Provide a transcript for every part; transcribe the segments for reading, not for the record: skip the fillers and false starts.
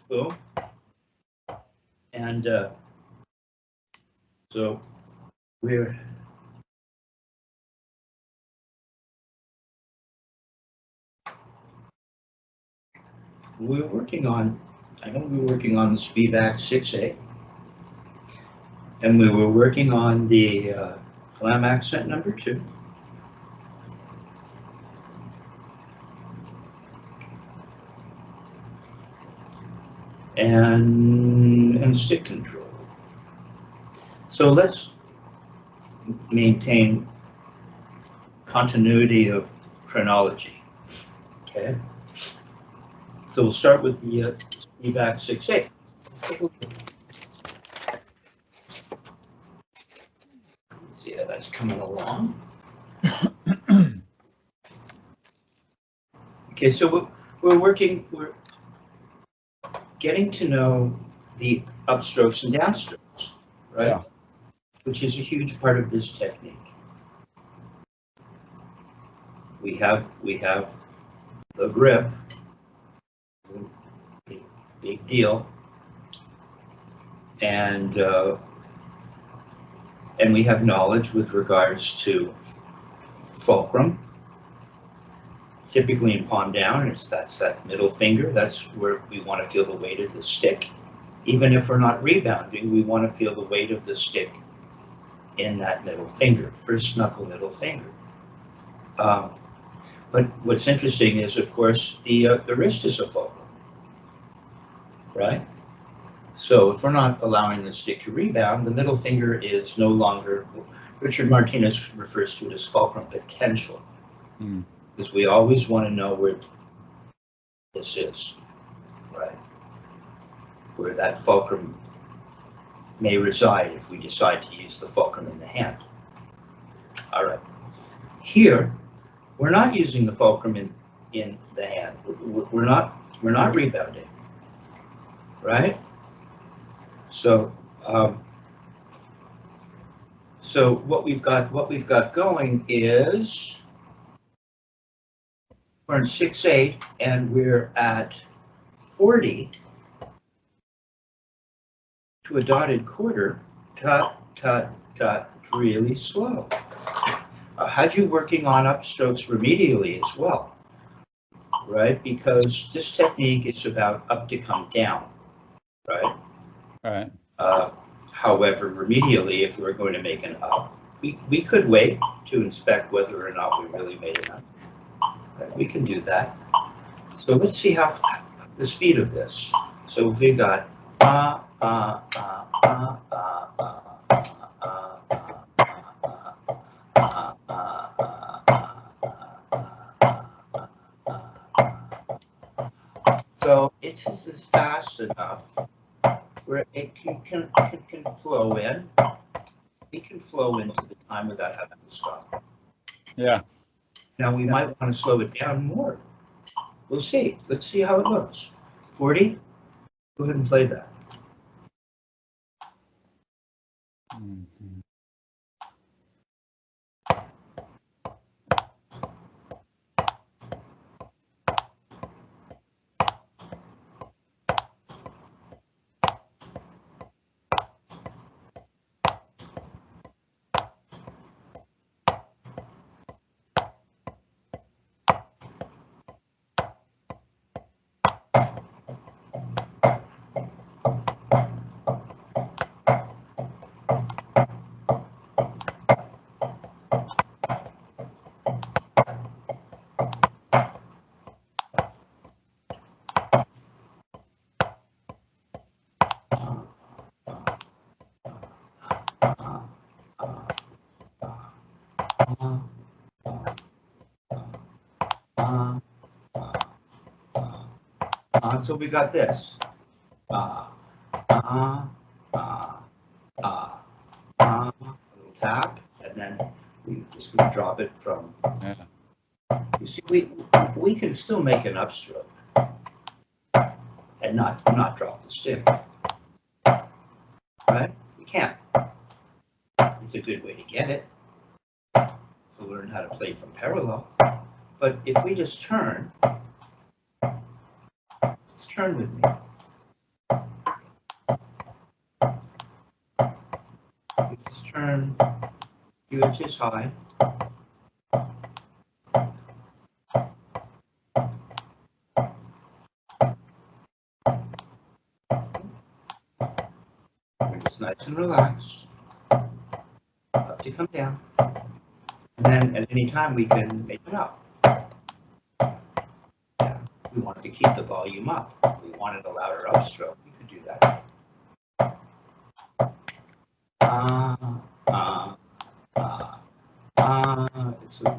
boom. And so we're working on, I know we were working on the Speedback 6A, and we were working on the Flam accent number 2. And stick control. So let's maintain continuity of chronology. Okay. So we'll start with the Speedback 6A. Yeah, that's coming along. Okay, so we're getting to know the upstrokes and downstrokes, right? Yeah. Which is a huge part of this technique. We have the grip, big deal, and we have knowledge with regards to fulcrum. Typically in palm down, that's that middle finger. That's where we want to feel the weight of the stick. Even if we're not rebounding, we want to feel the weight of the stick in that middle finger, first knuckle, middle finger. But what's interesting is, of course, the wrist is a fulcrum, right? So if we're not allowing the stick to rebound, the middle finger is no longer, Richard Martinez refers to it as fulcrum potential. Because we always want to know where this is, right? Where that fulcrum may reside if we decide to use the fulcrum in the hand. All right. Here, we're not using the fulcrum in the hand. We're not rebounding, right? So so what we've got going is we're in 6/8 and we're at 40 to a dotted quarter, tut, tut, tut, really slow. Had you working on upstrokes remedially as well, right? Because this technique is about up to come down, right? Right. However, remedially, if we're going to make an up, we could wait to inspect whether or not we really made an up. We can do that. So let's see how the speed of this. So we got so it's just as fast enough where it can flow in. It can flow into the time without having to stop. Yeah. Now we might want to slow it down more. We'll see. Let's see how it looks. 40. Go ahead and play that. Mm-hmm. So we got this. Tap, and then we just going to drop it from. Yeah. You see, we can still make an upstroke and not drop the stick, right? We can. It's a good way to get it. To learn how to play from parallel. But if we just turn with me. few inches high. We're just nice and relaxed. Up to come down. And then at any time we can make it up. Yeah. We want to keep the volume up. We wanted a louder upstroke. We could do that.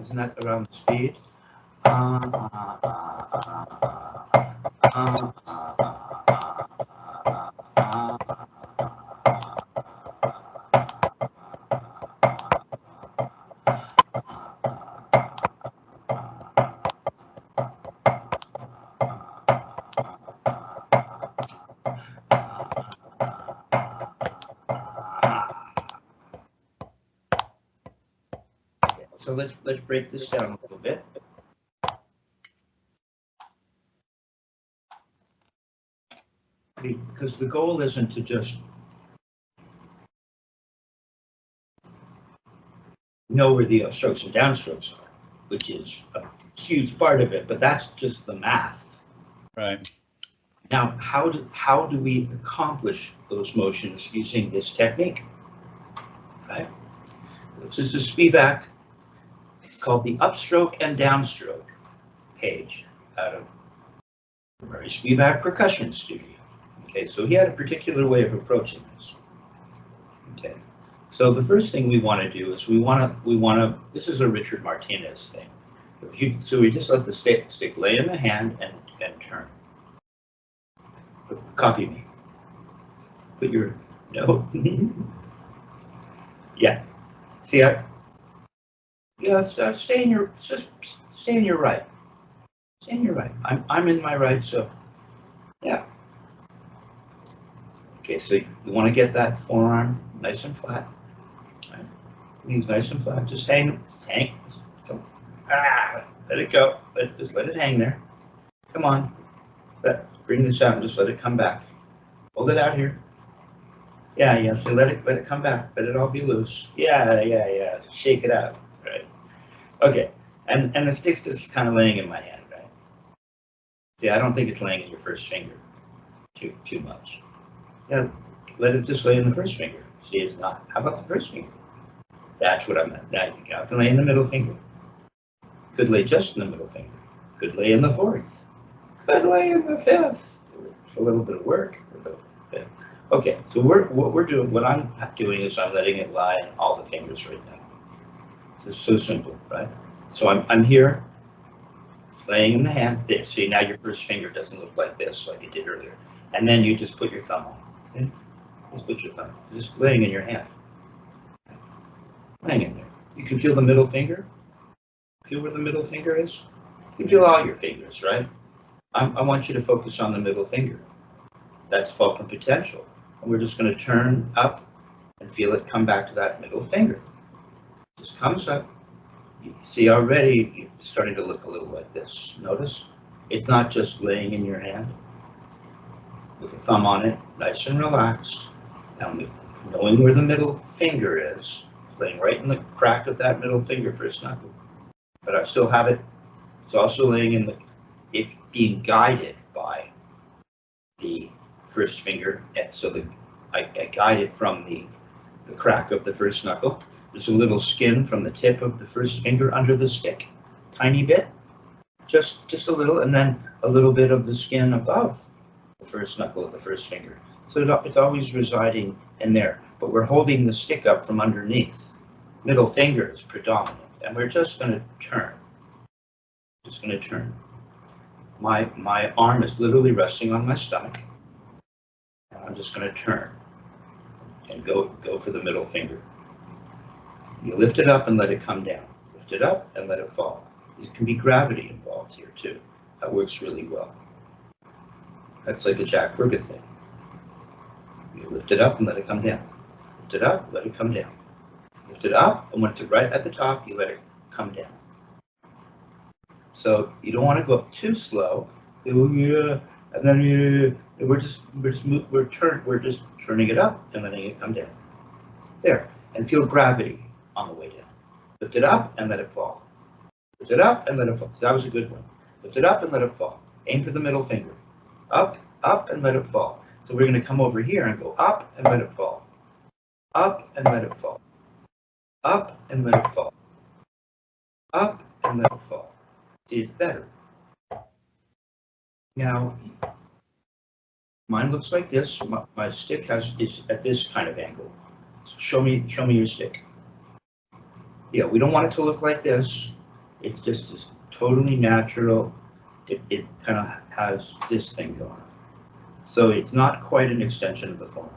Isn't that around the speed? So let's break this down a little bit. Because the goal isn't to just know where the upstrokes and downstrokes are, which is a huge part of it, but that's just the math. Right. Now, how do we accomplish those motions using this technique? Right. This is a Spivak called the upstroke and downstroke page out of Murray Spivak Percussion Studio. Okay, so he had a particular way of approaching this. Okay, so the first thing we want to do is we want to. This is a Richard Martinez thing. So we just let the stick lay in the hand and turn. Copy me. Put your no. Yeah. See, stay in your right. Stay in your right. I'm in my right, so yeah. Okay, so you want to get that forearm nice and flat. Right? He's nice and flat. Just hang. Go. Let it go. Just let it hang there. Come on. Bring this out and just let it come back. Hold it out here. Yeah. So let it come back. Let it all be loose. Yeah. Shake it out. Right. Okay. And the stick's just kind of laying in my hand, right? See, I don't think it's laying in your first finger too much. Yeah, let it just lay in the first finger. See, it's not. How about the first finger? That's what I meant. Now you got to lay in the middle finger. Could lay just in the middle finger. Could lay in the fourth. Could lay in the fifth. It's a little bit of work. Okay, so what I'm doing is I'm letting it lie in all the fingers right now. It's so simple, right? So I'm here, laying in the hand. There. See, now your first finger doesn't look like this, like it did earlier. And then you just put your thumb on. Okay? Just put your thumb. Just laying in your hand. Laying in there. You can feel the middle finger. Feel where the middle finger is. You can feel all your fingers, right? I want you to focus on the middle finger. That's fulcrum potential. And we're just going to turn up and feel it come back to that middle finger. Just comes up. You see already it's starting to look a little like this. Notice? It's not just laying in your hand with the thumb on it, nice and relaxed. Now, knowing where the middle finger is, laying right in the crack of that middle finger first knuckle. But I still have it. It's also laying in it's being guided by the first finger. And so I guide it from the crack of the first knuckle. There's a little skin from the tip of the first finger under the stick, tiny bit, just a little, and then a little bit of the skin above the first knuckle of the first finger. So it's always residing in there, but we're holding the stick up from underneath. Middle finger is predominant, and we're just going to turn. Just going to turn. My arm is literally resting on my stomach, and I'm just going to turn and go for the middle finger. You lift it up and let it come down. Lift it up and let it fall. There can be gravity involved here too. That works really well. That's like a Jack Fergus thing. You lift it up and let it come down. Lift it up, let it come down. Lift it up, and when it's right at the top, you let it come down. So you don't want to go up too slow. And then we're just turning it up and letting it come down. There, and feel gravity on the way down. Lift it up and let it fall. Lift it up and let it fall. That was a good one. Lift it up and let it fall. Aim for the middle finger. Up, up, and let it fall. So we're going to come over here and go up and let it fall. Up and let it fall. Up and let it fall. Up and let it fall. See, it's better. Now, mine looks like this. My stick is at this kind of angle. So show me your stick. Yeah, we don't want it to look like this. It's just this totally natural. It kind of has this thing going on. So it's not quite an extension of the forearm,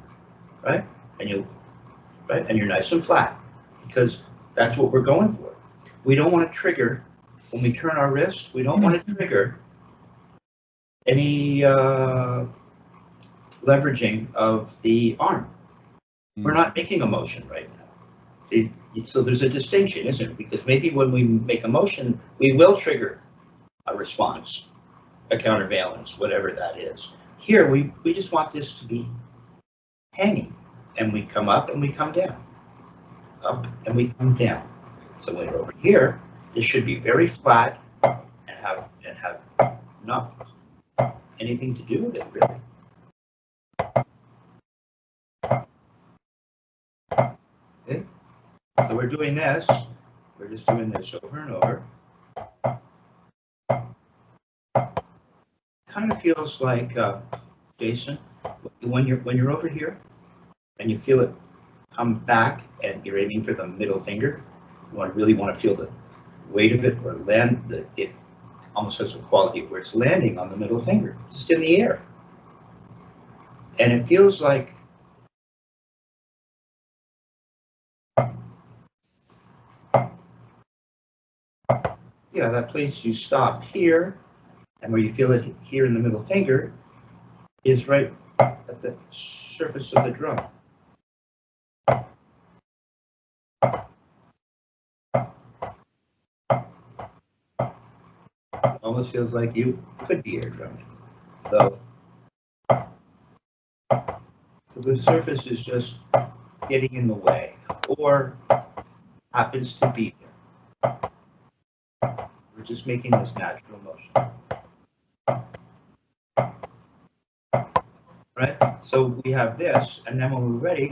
right? And you're nice and flat, because that's what we're going for. We don't want to trigger, when we turn our wrist, we don't want to trigger any leveraging of the arm. We're not making a motion right now. See, so there's a distinction, isn't it? Because maybe when we make a motion, we will trigger a response, a countervalence, whatever that is. Here, we just want this to be hanging, and we come up and we come down, up and we come down. So when we're over here, this should be very flat and have not anything to do with it, really. Okay? So we're doing this. We're just doing this over and over. Kind of feels like, Jason, when you're over here and you feel it come back and you're aiming for the middle finger, you really want to feel the weight of it or land. It almost has a quality where it's landing on the middle finger, just in the air, and it feels like that place you stop here, and where you feel it here in the middle finger is right at the surface of the drum. It almost feels like you could be air drumming. So the surface is just getting in the way, or happens to be there. We're just making this natural motion. Right? So we have this, and then when we're ready,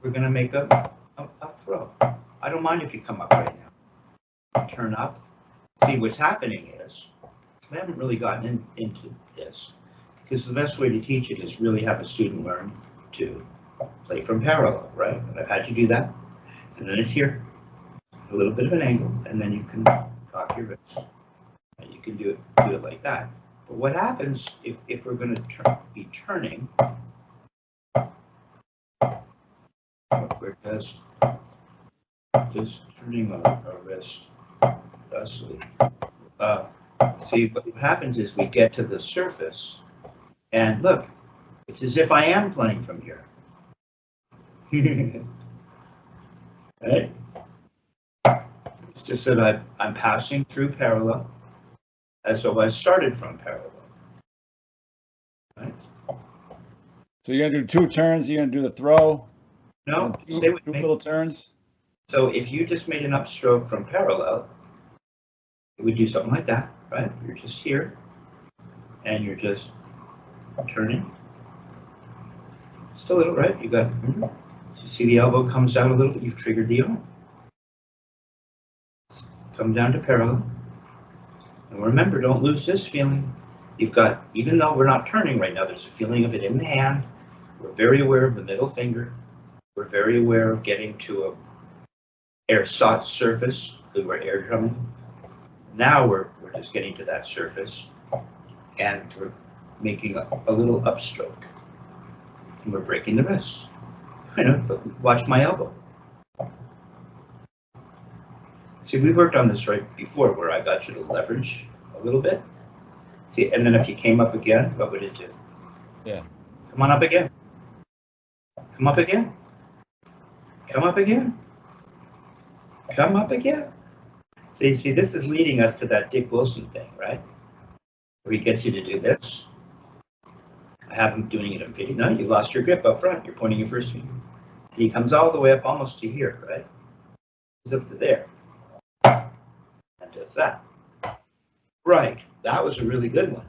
we're going to make a throw. I don't mind if you come up right now. Turn up. See, what's happening is, we haven't really gotten into this, because the best way to teach it is really have a student learn to play from parallel, right? And I've had you do that. And then it's here, a little bit of an angle, and then you can cock your wrist. And you can do it like that. But what happens if we're going to be turning, we're just turning our wrist thusly. See, what happens is we get to the surface, and look, it's as if I am playing from here. Right? It's just that I'm passing through parallel, as though I started from parallel. Right? So you're gonna do 2 turns. You're gonna do the throw. No, two stay with me. little turns. So if you just made an upstroke from parallel, it would do something like that, right? You're just here, and you're just turning. Just a little, right? You got. You see the elbow comes out a little bit. You've triggered the arm. Come down to parallel. And remember, don't lose this feeling. You've got, even though we're not turning right now, there's a feeling of it in the hand. We're very aware of the middle finger. We're very aware of getting to a air sought surface, because we're air drumming. Now we're just getting to that surface, and we're making a little upstroke. And we're breaking the wrist. But watch my elbow. See, we worked on this right before, where I got you to leverage a little bit. See, and then if you came up again, what would it do? Yeah. Come on up again. Come up again. Come up again. Come up again. See, this is leading us to that Dick Wilson thing, right? Where he gets you to do this. I have him doing it in video. No, you lost your grip up front. You're pointing your first finger. And he comes all the way up almost to here, right? He's up to there. What's that? Right. That was a really good one.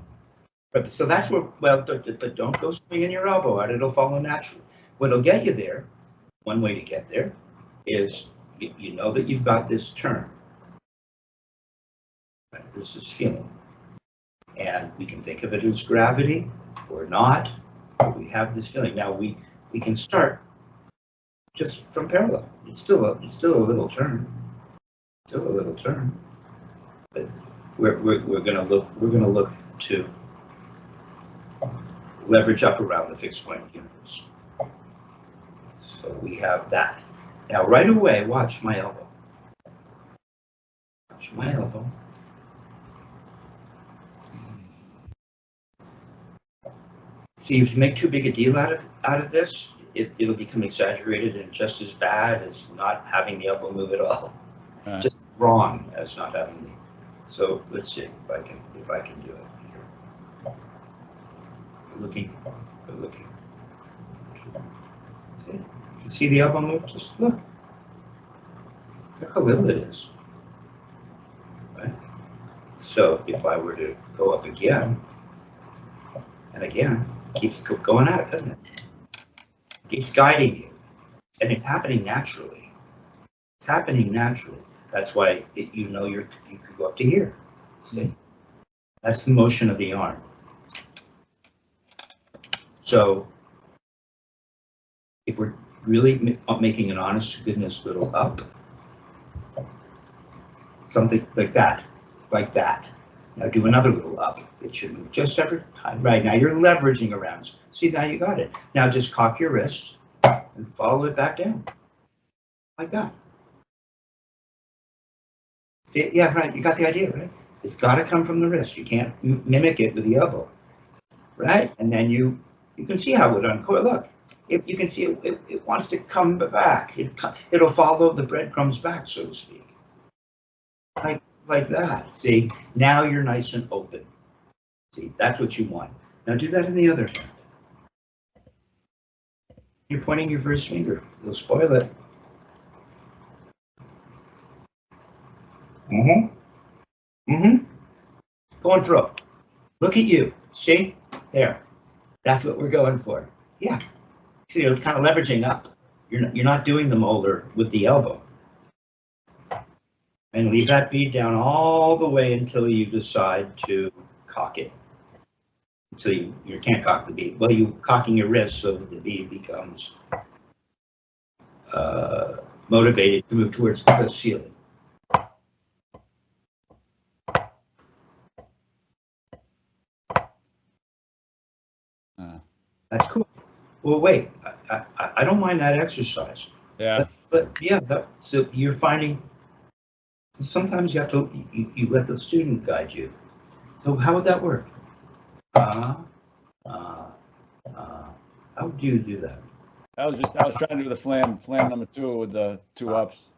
But so that's where, well, but don't go swinging your elbow out. It'll follow naturally. What'll get you there, one way to get there, is you know that you've got this turn. Right? This is feeling. And we can think of it as gravity or not. But we have this feeling. Now we can start just from parallel. It's still a little turn. Still a little turn. But we're gonna look to leverage up around the fixed point universe. So we have that. Now right away, watch my elbow. Watch my elbow. See, if you make too big a deal out of this, it'll become exaggerated and just as bad as not having the elbow move at all. Just wrong as not having the. So let's see if I can do it here. Looking. See, you see the elbow move? Just look. Look how little it is. Right. So if I were to go up again and again, it keeps going at it, doesn't it? It keeps guiding you, and it's happening naturally. It's happening naturally. That's why you know you could go up to here. See? That's the motion of the arm. So if we're really making an honest to goodness little up, something like that. Now do another little up. It should move just every time. Right, now you're leveraging around. See, now you got it. Now just cock your wrist and follow it back down. Like that. See, yeah, right, you got the idea, right? It's got to come from the wrist. You can't mimic it with the elbow. Right? And then you can see how it would uncoil. Look, if you can see it wants to come back. It'll follow the breadcrumbs back, so to speak. Like that. See, now you're nice and open. See, that's what you want. Now do that in the other hand. You're pointing your first finger. You'll spoil it. Go and throw. Look at you. See? There. That's what we're going for. Yeah. See, you're kind of leveraging up. You're not doing the molar with the elbow. And leave that bead down all the way until you decide to cock it. So you can't cock the bead. Well, you're cocking your wrist so that the bead becomes motivated to move towards the ceiling. That's cool. Well, wait, I don't mind that exercise. Yeah. But yeah, so you're finding. Sometimes you have to you let the student guide you. So how would that work? How would you do that? I was trying to do the flam number 2 with the 2 ups.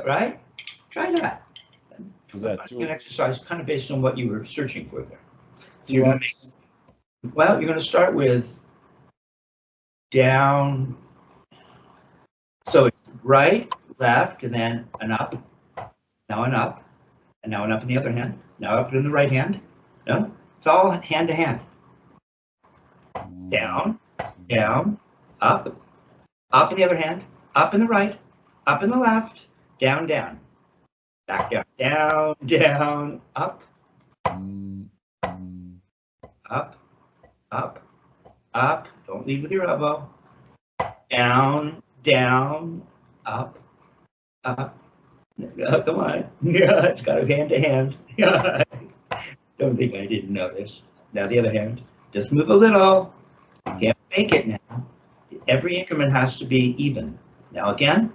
Right? Try that. Was that an exercise kind of based on what you were searching for there. So you're going to start with down. So it's right, left, and then an up. Now an up, and now an up in the other hand. Now up in the right hand. No, it's all hand to hand. Down, down, up in the other hand, up in the right, up in the left, down, down, back down, down, down, up, up. Don't lead with your elbow. Down, down, up. Come on. Yeah, it's got a hand to hand. Don't think I didn't notice. Now the other hand. Just move a little. You can't make it now. Every increment has to be even. Now again,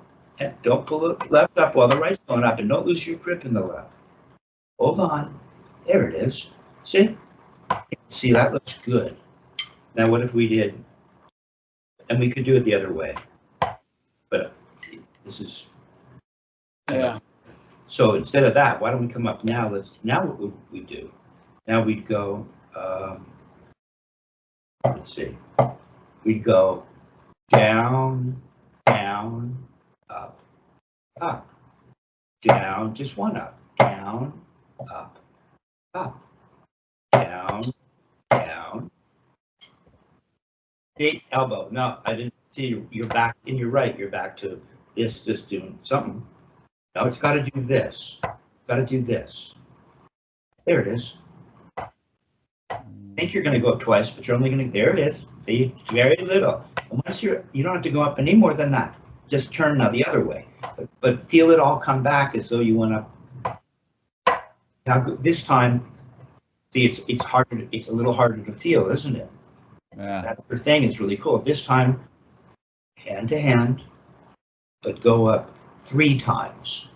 don't pull the left up while the right's going up, and don't lose your grip in the left. Hold on. There it is. See? See, that looks good. Now what if we did And we could do it the other way. But this is. Yeah. So instead of that, why don't we come up now? Now what would we do? Now we'd go, let's see. We'd go down, down, up, up, down, just one up, down, up, up, down, down. Big elbow. No, I didn't see you're back in your right. You're back to this, doing something. Now it's got to do this. Got to do this. There it is. I think you're going to go up twice, but you're only going to. There it is. See, it's very little. And once you don't have to go up any more than that. Just turn now the other way, but feel it all come back as though you went up. Now this time, see, it's harder. It's a little harder to feel, isn't it? Yeah. That other thing is really cool. This time, hand to hand, but go up 3 times.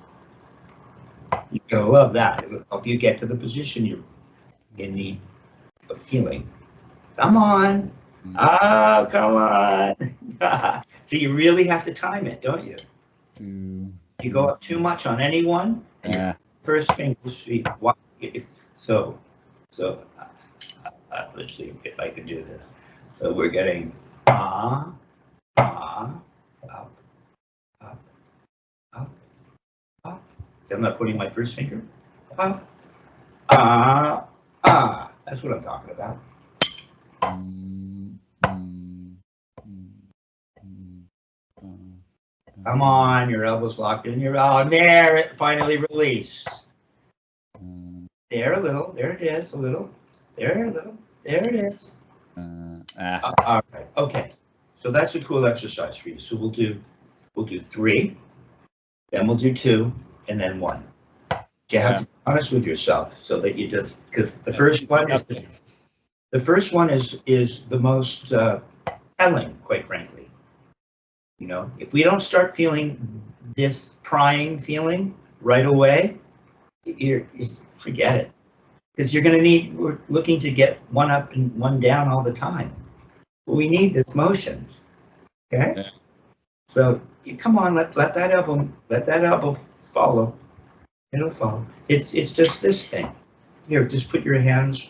You go love that. It will help you get to the position you're in need of feeling. Come on. Oh, come on. So you really have to time it, don't you? You go up too much on any one, and your first finger sweep. So let's see if I can do this. So we're getting up, up, up, up. So I'm not putting my first finger. That's what I'm talking about. Come on, your elbow's locked in your. Oh, there it finally released. There a little. There it is. A little. There a little. There it is. All right. Okay. So that's a cool exercise for you. So we'll do 3, then we'll do 2, and then 1. You have to be honest with yourself so that you just because the first one is the most telling, quite frankly. You know, if we don't start feeling this prying feeling right away, you forget it. Because we're looking to get one up and one down all the time. Well, we need this motion. Okay? Yeah. So come on, let that elbow follow. It'll follow. It's just this thing. Here, just put your hands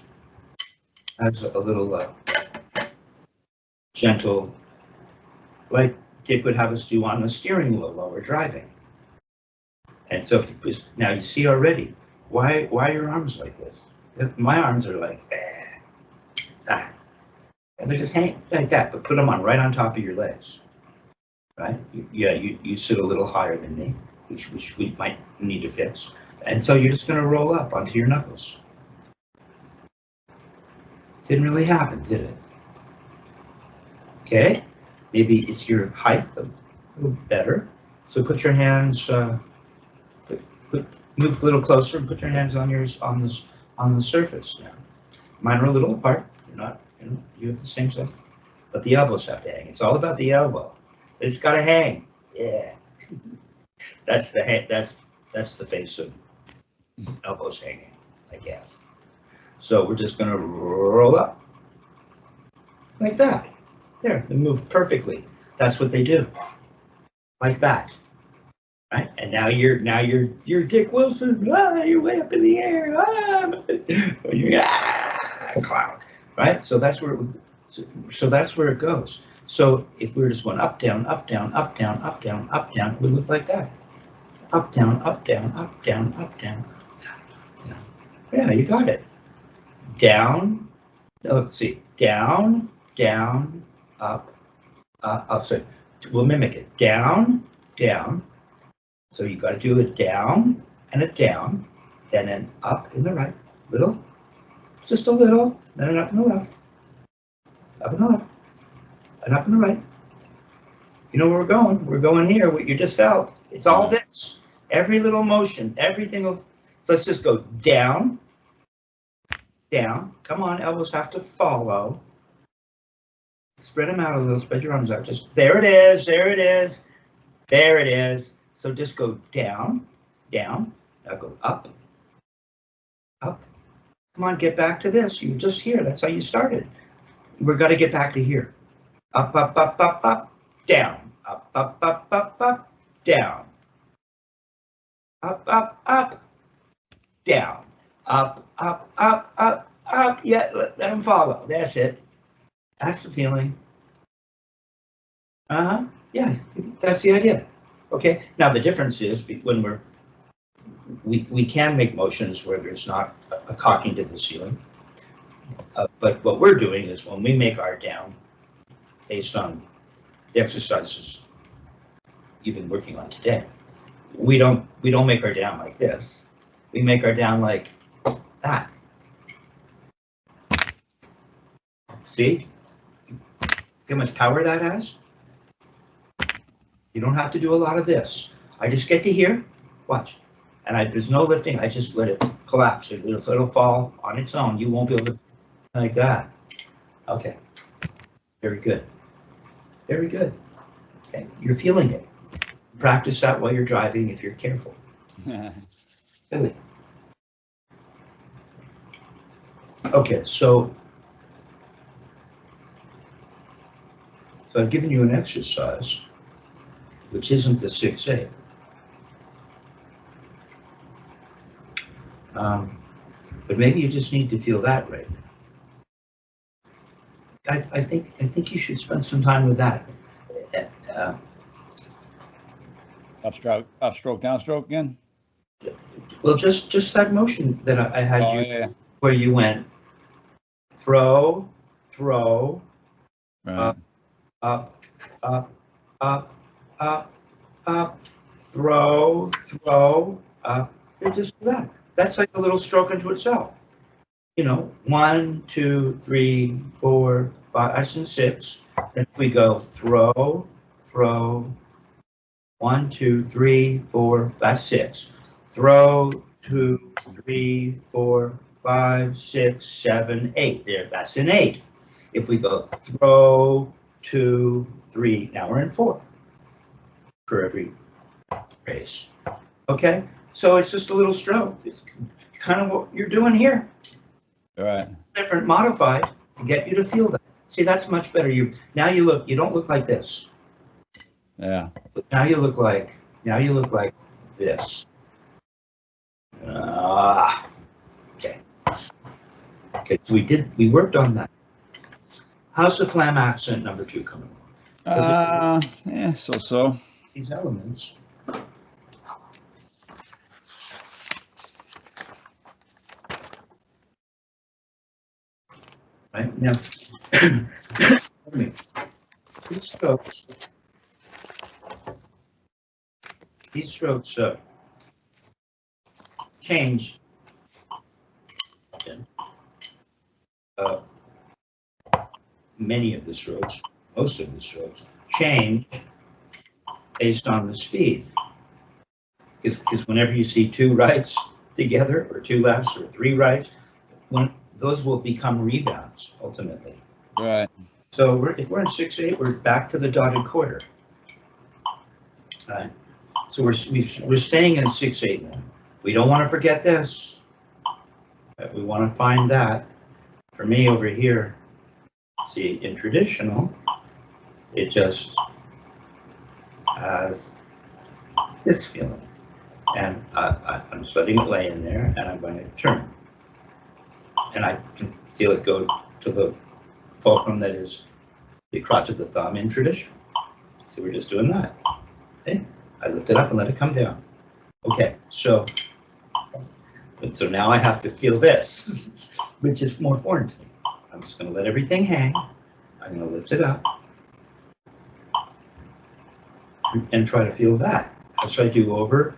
as a little gentle, like Dick would have us do on the steering wheel while we're driving. And so now you see already why are your arms like this? My arms are like that, and they're just hanging like that. But put them right on top of your legs, right? You sit a little higher than me, which we might need to fix. And so you're just going to roll up onto your knuckles. Didn't really happen, did it? Okay. Maybe it's your height a little better. So put your hands, move a little closer and put your hands on the surface now. Mine are a little apart. You're not, you have the same size, but the elbows have to hang. It's all about the elbow. It's got to hang. Yeah. That's the face of elbows hanging, I guess. So we're just going to roll up like that. There, they move perfectly. That's what they do, like that, right? And now you're Dick Wilson. You're way up in the air. Clown, right? So that's where it goes. So if we were just going up, down, up, down, up, down, up, down, up, down, it would look like that. Up, down, up, down, up, down, up, down, down. Yeah, you got it. Down. Let's see. Down, down, up. Sorry. We'll mimic it. Down, down. So you got to do a down and a down, then an up in the right, little, just a little, then an up in the left, up in the left, and up in the right. You know where we're going? We're going here. What you just felt. It's all this. Every little motion, everything. So let's just go down, down. Come on, elbows have to follow. Spread them out a little. Spread your arms out. Just there it is. There it is. There it is. So just go down, down. Now go up, up. Come on, get back to this. You were just here. That's how you started. We're going to get back to here. Up, up, up, up, up, down. Up, up, up, up, up, down. Up, up, up, down. Up, up, up, up, up. Yeah, let them follow. That's it. That's the feeling. Uh-huh. Yeah, that's the idea. Okay. Now the difference is when we can make motions where there's not a cocking to the ceiling. But what we're doing is when we make our down based on the exercises you've been working on today, we don't make our down like this. We make our down like that. See how much power that has? You don't have to do a lot of this. I just get to here, watch, and there's no lifting. I just let it collapse. It'll fall on its own. You won't be able to like that. Okay, very good, very good. Okay, you're feeling it. Practice that while you're driving if you're careful. Really. Okay, so I've given you an exercise, which isn't the 6-8. But maybe you just need to feel that right. I think you should spend some time with that. Upstroke, downstroke again? Well, just that motion that I had yeah. where you went throw, throw, Right. up, up, up, up, up, throw, throw, up. Just that. That's like a little stroke into itself. You know, 1, 2, 3, 4, 5, and 6. And if we go throw, throw, 1, 2, 3, 4, 5, 6. Throw, 2, 3, 4, 5, 6, 7, 8. There, that's an 8. If we go throw, 2, 3, now we're in 4 for every phrase. Okay, so it's just a little stroke. It's kind of what you're doing here. All right. Different, modified to get you to feel that. See, that's much better. You don't look like this. Yeah. Now you look like this. Okay. Okay, so we worked on that. How's the Flam accent number 2 coming along? Yeah, so. These elements. Right now, these strokes change. Many of the strokes, most of the strokes, change based on the speed. Because whenever you see 2 rights together, or 2 lefts, or 3 rights, those will become rebounds ultimately. Right. So if we're in 6-8, we're back to the dotted quarter. Right. So we're staying in 6-8 now. We don't want to forget this. We want to find that. For me over here, see, in traditional, it just has this feeling. And I'm just letting it lay in there, and I'm going to turn. And I can feel it go to the fulcrum that is the crotch of the thumb in tradition. So we're just doing that. Okay? I lift it up and let it come down. Okay, so now I have to feel this, which is more foreign to me. I'm just going to let everything hang. I'm going to lift it up and try to feel that. That's what I do over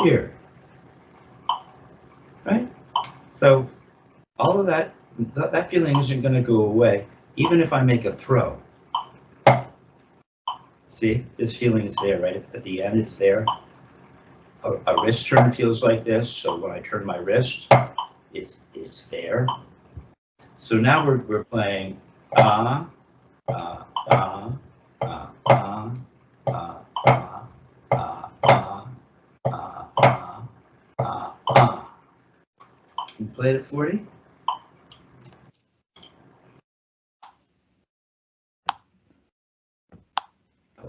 here. Right? So all of that feeling isn't going to go away, even if I make a throw. See, this feeling is there, right? At the end, it's there. A wrist turn feels like this, so when I turn my wrist, it's there. So now we're playing Can you play it at 40?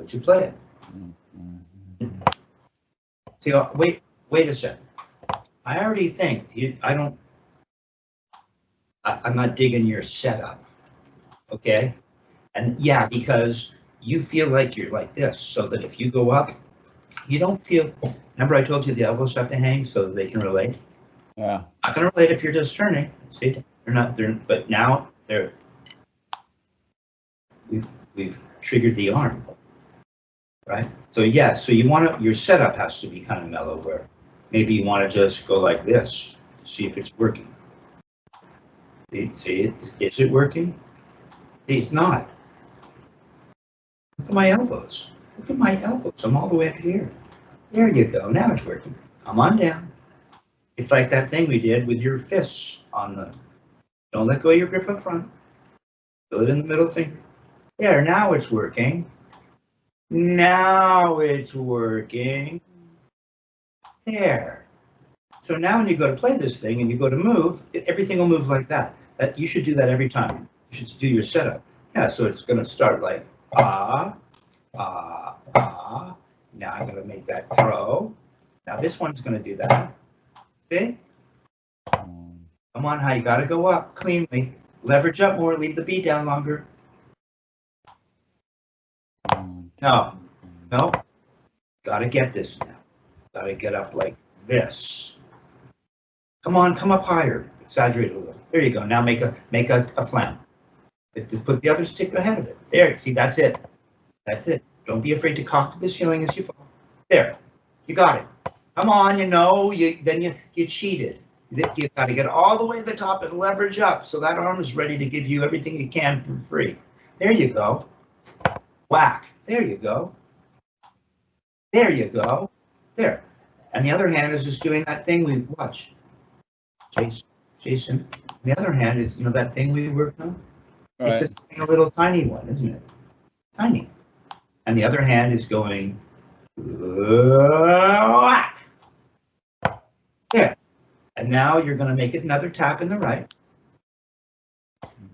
would you play it? See, wait a second. I already think I'm not digging your setup, okay? And yeah, because you feel like you're like this, so that if you go up, you don't feel, remember I told you the elbows have to hang so that they can relate? Yeah. Not gonna relate if you're just turning, see? But now we've triggered the arm, right? So yeah, so your setup has to be kind of mellow where maybe you want to just go like this, see if it's working. See, is it working? See, it's not. Look at my elbows. Look at my elbows. I'm all the way up here. There you go. Now it's working. Come on down. It's like that thing we did with your fists on the, don't let go of your grip up front. Feel it in the middle finger. There, now it's working. Now it's working. There. So now when you go to play this thing and you go to move, everything will move like that. You should do that every time. You should do your setup. Yeah, so it's going to start like, ah, ah, ah. Now I'm going to make that throw. Now this one's going to do that. See? Come on, you got to go up cleanly. Leverage up more, leave the B down longer. No, got to get this now. Got to get up like this. Come on, come up higher. Exaggerate a little. There you go. Now make a flam. Just put the other stick ahead of it. There, see, that's it. That's it. Don't be afraid to cock to the ceiling as you fall. There, you got it. Come on, you cheated. You got to get all the way to the top and leverage up so that arm is ready to give you everything it can for free. There you go. Whack. There you go. There you go. There. And the other hand is just doing that thing we watch. Jason. The other hand is, that thing we worked on? Right. It's just a little tiny one, isn't it? Tiny. And the other hand is going, whack. There. And now you're going to make it another tap in the right.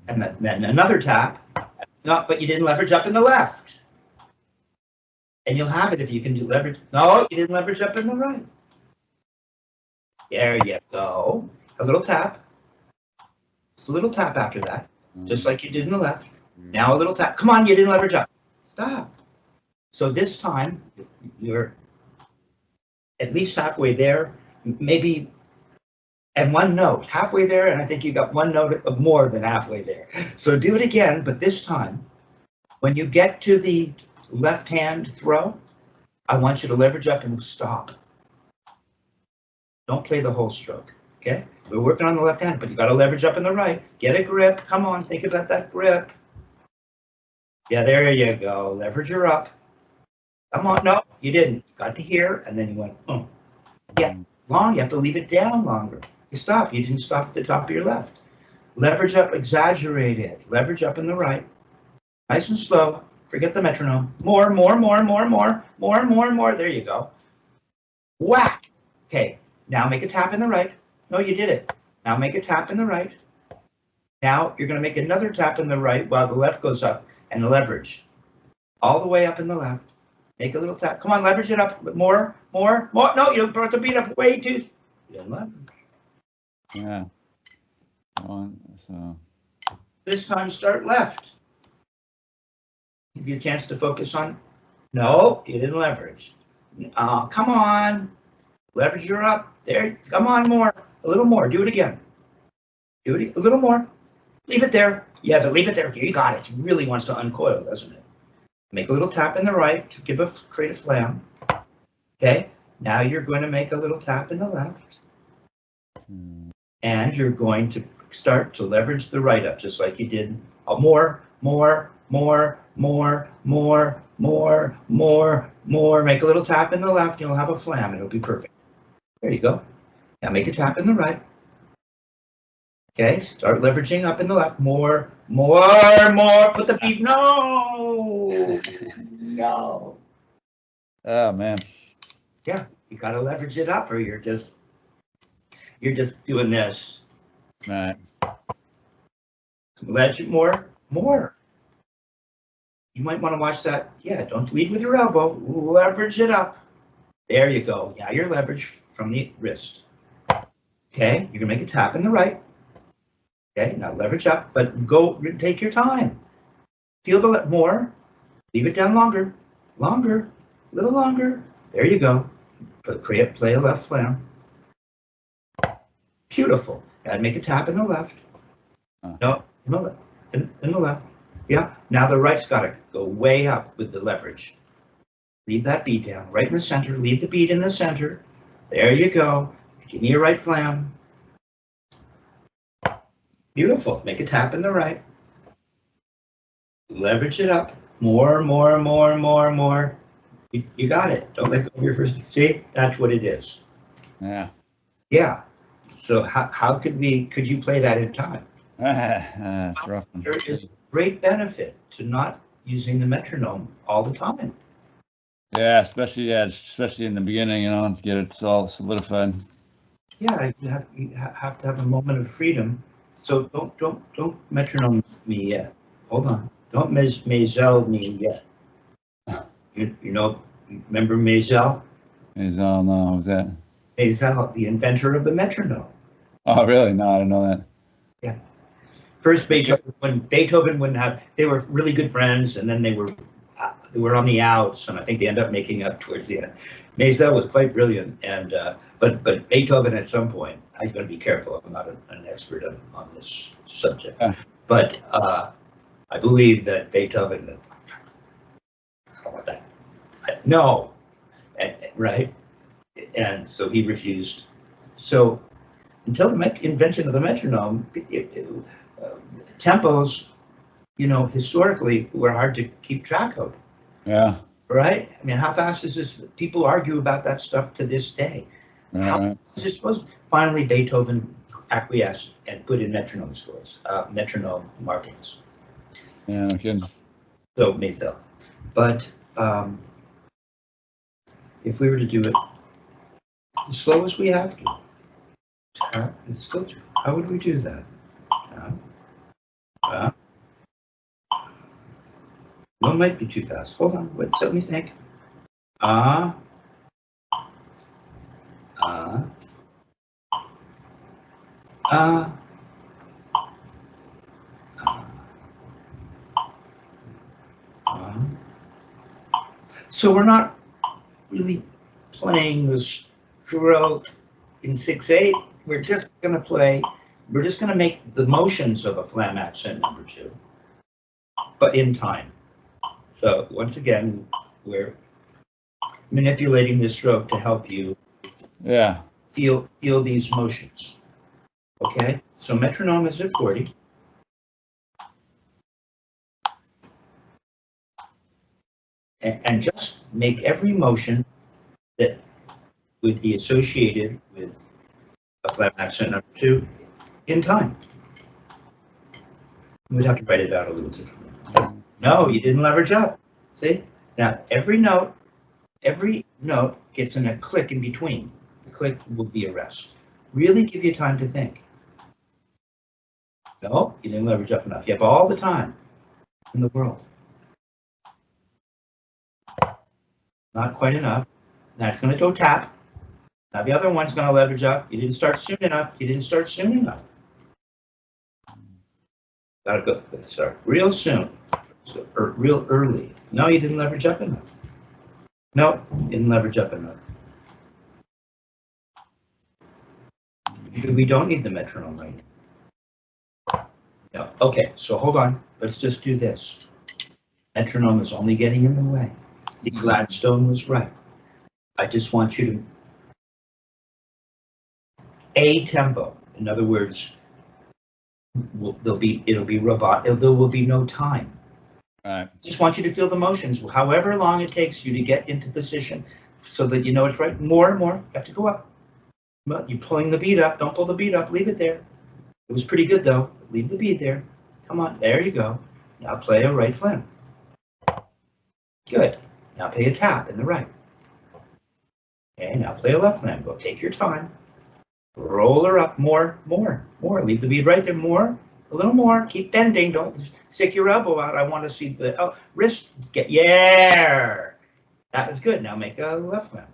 And then another tap. No, but you didn't leverage up in the left. And you'll have it if you can do leverage. No, you didn't leverage up in the right. There you go. A little tap. Just a little tap after that. Just like you did in the left. Now a little tap. Come on, you didn't leverage up. Stop. So this time, you're at least halfway there. Maybe, and one note. Halfway there, and I think you got one note of more than halfway there. So do it again, but this time, when you get to the left hand throw, I want you to leverage up and stop. Don't play the whole stroke, okay? We're working on the left hand, but you got to leverage up in the right. Get a grip. Come on, think about that grip. Yeah, there you go. Leverage her up. Come on. No, you didn't. You got to here, and then you went, oh. Yeah, long. You have to leave it down longer. You stop. You didn't stop at the top of your left. Leverage up, exaggerate it. Leverage up in the right. Nice and slow. Forget the metronome. More. There you go. Whack. Okay, now make a tap in the right. No, you did it. Now make a tap in the right. Now you're going to make another tap in the right while the left goes up and leverage. All the way up in the left. Make a little tap. Come on, leverage it up. More. No, you brought the beat up way too. You didn't leverage. Yeah. So. This time start left. Give you a chance to focus on. No, you didn't leverage. Come on. Leverage her up. There. Come on, more. A little more. Do it again. Do it a little more. Leave it there. Yeah, but leave it there. Okay, you got it. It really wants to uncoil, doesn't it? Make a little tap in the right to create a flam. Okay. Now you're going to make a little tap in the left. And you're going to start to leverage the right up, just like you did. More. Make a little tap in the left, and you'll have a flam. It'll be perfect. There you go. Now make a tap in the right. Okay, start leveraging up in the left. More. Put the beat. No. Oh man. Yeah, you gotta leverage it up, or you're just doing this. Right. Leverage more. You might want to watch that. Yeah, don't lead with your elbow. Leverage it up. There you go. Yeah, you're leveraged from the wrist. Okay, you're gonna make a tap in the right. Okay, now leverage up, but go take your time. Feel the more. Leave it down longer, longer, a little longer. There you go. Play a left flam. Beautiful. And make a tap in the left. No, in the left. In the left. Yeah. Now the right's got to go way up with the leverage. Leave that bead down, right in the center. Leave the bead in the center. There you go. Give me your right flam. Beautiful. Make a tap in the right. Leverage it up. More, more, more, more, more. You got it. Don't let go of your first. See, that's what it is. Yeah. Yeah. So could you play that in time? It's rough. There is great benefit to not using the metronome all the time. Yeah, especially in the beginning, to get it all solidified. Yeah, you have to have a moment of freedom. So don't metronome me yet. Hold on. Don't Mazel me yet. Remember Mazel? Mazel, no, who's that? Mazel, the inventor of the metronome. Oh, really? No, I didn't know that. Yeah. First, Beethoven wouldn't have. They were really good friends, and then they were on the outs, and I think they ended up making up towards the end. Mazel was quite brilliant, and but Beethoven at some point. I've got to be careful. I'm not an expert on this subject, but I believe that Beethoven. How about that? No, right? And so he refused. So until the invention of the metronome, tempos, historically were hard to keep track of. Yeah. Right? I mean, how fast is this? People argue about that stuff to this day. How fast is it supposed? Finally, Beethoven acquiesced and put in metronome scores, metronome markings. Yeah, no kidding. So Mazel. But if we were to do it as slow as we have to, it's still true. How would we do that? One might be too fast. Hold on. Let me think. So we're not really playing the stroke in 6/8. We're just going to make the motions of a flam accent number 2, but in time. So once again, we're manipulating the stroke to help you feel these motions. Okay, so metronome is at 40. And just make every motion that would be associated with a flam accent number 2 in time. We'd have to write it out a little differently. No, you didn't leverage up. See? Now, every note gets in a click in between. The click will be a rest. Really give you time to think. No, you didn't leverage up enough. You have all the time in the world. Not quite enough. Now it's going to go tap. Now the other one's going to leverage up. You didn't start soon enough. Gotta go. Start real soon. So, real early. No, you didn't leverage up enough. No, didn't leverage up enough. We don't need the metronome right now. No. Okay, so hold on. Let's just do this. Metronome is only getting in the way. The Gladstone was right. I just want you to a tempo. In other words, it'll be robot. There will be no time. Right. Just want you to feel the motions, however long it takes you to get into position, so that you know it's right. More and more. You have to go up. You're pulling the bead up. Don't pull the bead up. Leave it there. It was pretty good though. Leave the bead there. Come on. There you go. Now play a right flam. Good. Now play a tap in the right. Okay. Now play a left flam. Go. Take your time. Roll her up. More. Leave the bead right there. More. A little more. Keep bending. Don't stick your elbow out. I want to see the wrist get. Yeah. That was good. Now make a left flam.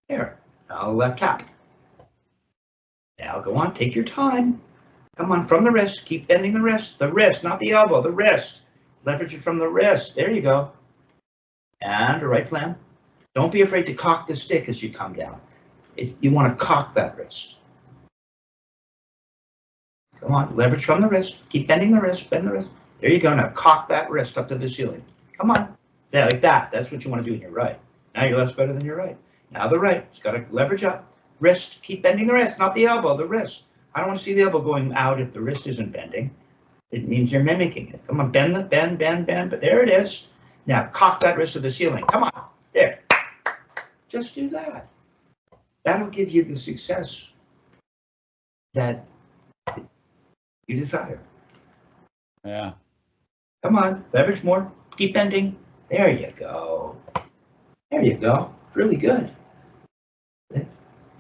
Here. Now left tap. Now go on. Take your time. Come on, from the wrist. Keep bending the wrist. The wrist, not the elbow. The wrist. Leverage it from the wrist. There you go. And a right flam. Don't be afraid to cock the stick as you come down. You want to cock that wrist. Come on, leverage from the wrist. Keep bending the wrist, bend the wrist. There you go. Now cock that wrist up to the ceiling. Come on. Yeah, like that. That's what you want to do in your right. Now your left's better than your right. Now the right. It's got to leverage up. Wrist. Keep bending the wrist, not the elbow, the wrist. I don't want to see the elbow going out if the wrist isn't bending. It means you're mimicking it. Come on, bend, but there it is. Now cock that wrist to the ceiling. Come on. There. Just do that. That'll give you the success that you desire. Yeah. Come on, leverage more. Keep bending. There you go. There you go. Really good.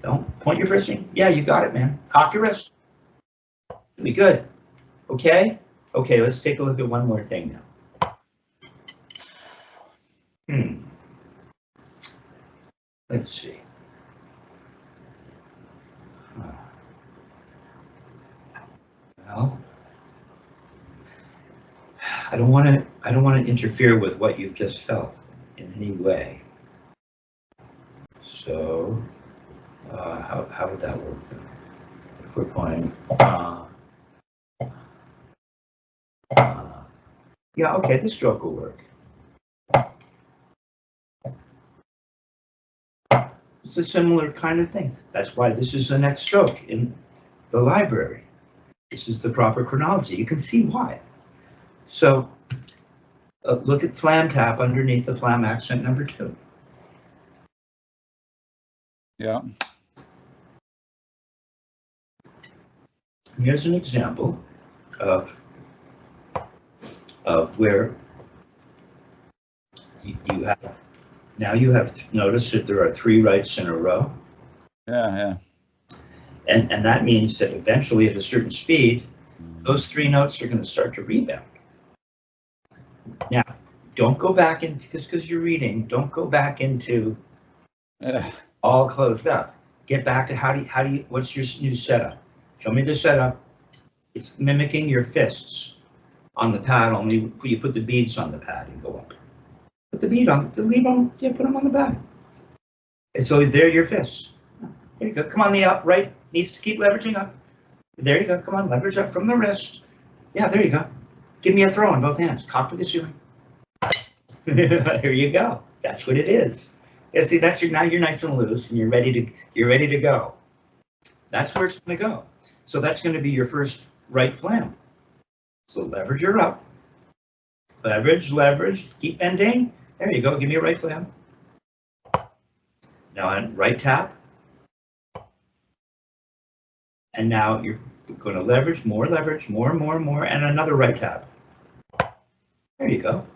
Don't point your first finger. Yeah, you got it, man. Cock your wrist. Really good. Okay? Okay, let's take a look at one more thing now. Let's see. Well, I don't want to interfere with what you've just felt in any way. So, how would that work then? If we're going, yeah, okay, this stroke will work. It's a similar kind of thing. That's why this is the next stroke in the library. This is the proper chronology. You can see why. So look at Flam Tap underneath the Flam accent number 2. Yeah. Here's an example of where you have, now you have noticed that there are 3 rights in a row. Yeah, yeah. And that means that eventually at a certain speed, those 3 notes are going to start to rebound. Now, don't go back into, just because you're reading, don't go back into all closed up. Get back to how do you, what's your new setup? Show me the setup. It's mimicking your fists on the pad, only you put the beads on the pad and go up. Put the bead on, yeah, put them on the pad. And so there are your fists. There you go. Come on, the up, right, needs to keep leveraging up. There you go. Come on, leverage up from the wrist. Yeah, there you go. Give me a throw on both hands. Cock to the ceiling. Here you go. That's what it is. Yeah, see, that's now you're nice and loose and you're ready to go. That's where it's going to go. So that's going to be your first right flam. So leverage her up. Leverage, leverage, keep bending. There you go. Give me a right flam. Now on right tap. And now you're going to leverage, more, and another right tap. There you go.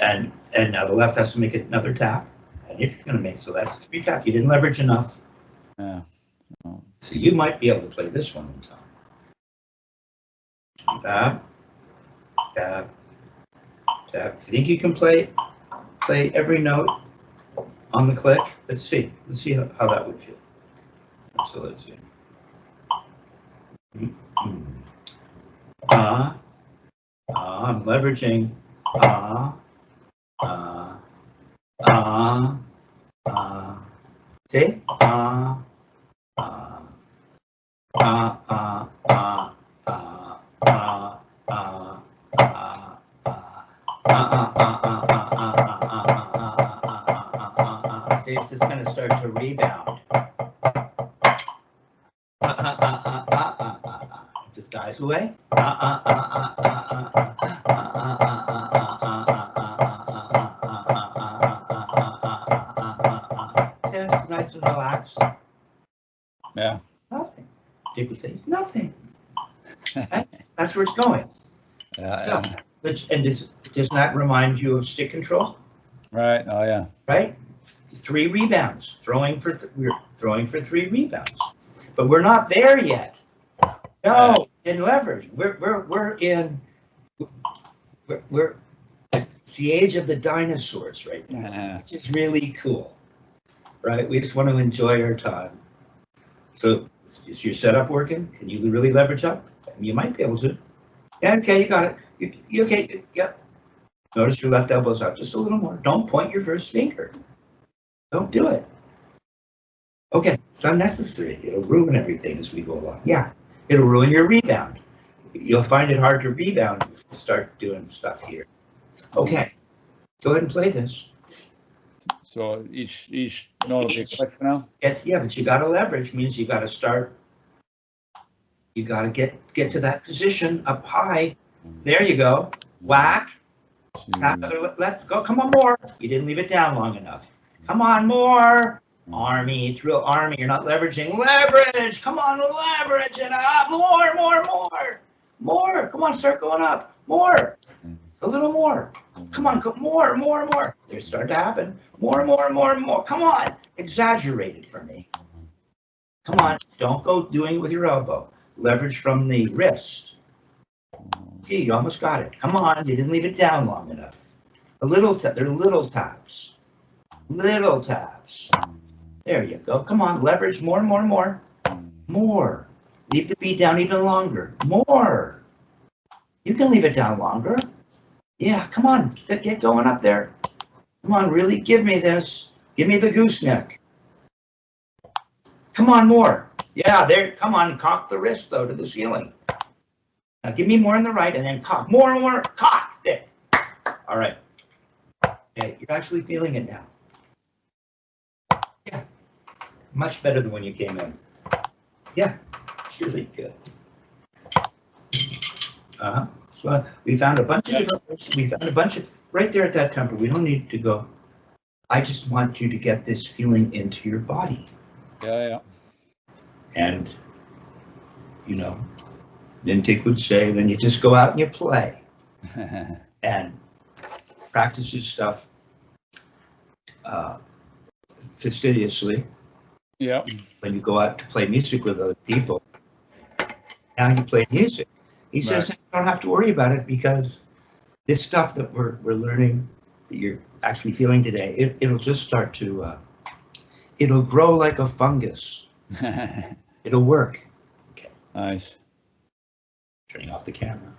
And now the left has to make another tap. And it's going to make, so that's 3 taps. You didn't leverage enough. Yeah. So you might be able to play this one in time. Tap, tap, tap. Do you think you can play every note on the click? Let's see how that would feel. So let's see. I'm leveraging. See? See, it's just going to start to rebound. Just dies away. Just nice and relaxed. Yeah. Nothing. People say nothing. Right? That's where it's going. Yeah. So, and does that remind you of stick control? Right. Oh yeah. Right. 3 rebounds. We're throwing for 3 rebounds, but we're not there yet. No, in leverage. We're in, we're it's the age of the dinosaurs right now, which is really cool, right? We just want to enjoy our time. So is your setup working? Can you really leverage up? You might be able to. Yeah, okay, you got it. You okay? Yep. Notice your left elbow's out just a little more. Don't point your first finger. Don't do it. Okay, it's unnecessary. It'll ruin everything as we go along. Yeah, it'll ruin your rebound. You'll find it hard to rebound if you start doing stuff here. Okay, go ahead and play this. So each note will be click for now? Yeah, but you got to leverage, means you got to start. You got to get to that position up high. There you go. Whack. Tap other left. Go. Come on, more. You didn't leave it down long enough. Come on, more. Army. It's real army. You're not leveraging. Leverage. Come on, leverage it up. More. Come on, start going up. More. A little more. Come on, go more. They're starting to happen. More. Come on. Exaggerate it for me. Come on. Don't go doing it with your elbow. Leverage from the wrist. Okay, you almost got it. Come on. You didn't leave it down long enough. They're little taps. Little taps. There you go. Come on. Leverage more. More. Leave the beat down even longer. More. You can leave it down longer. Yeah, come on, get going up there. Come on, really give me this. Give me the gooseneck. Come on, more. Yeah, there, come on, cock the wrist though to the ceiling. Now give me more on the right and then cock. More, cock. There. All right. Okay, you're actually feeling it now. Yeah, much better than when you came in. Yeah, it's really good. So we found a bunch of different places. We found a bunch of right there at that temple. We don't need to go. I just want you to get this feeling into your body. Yeah. And, you know, Nintik would say, then you just go out and you play. And practice this stuff fastidiously. Yeah. When you go out to play music with other people, now you play music. He says, you don't have to worry about it because this stuff that we're learning, that you're actually feeling today, it'll just start to, it'll grow like a fungus. It'll work. Okay. Nice. Turning off the camera.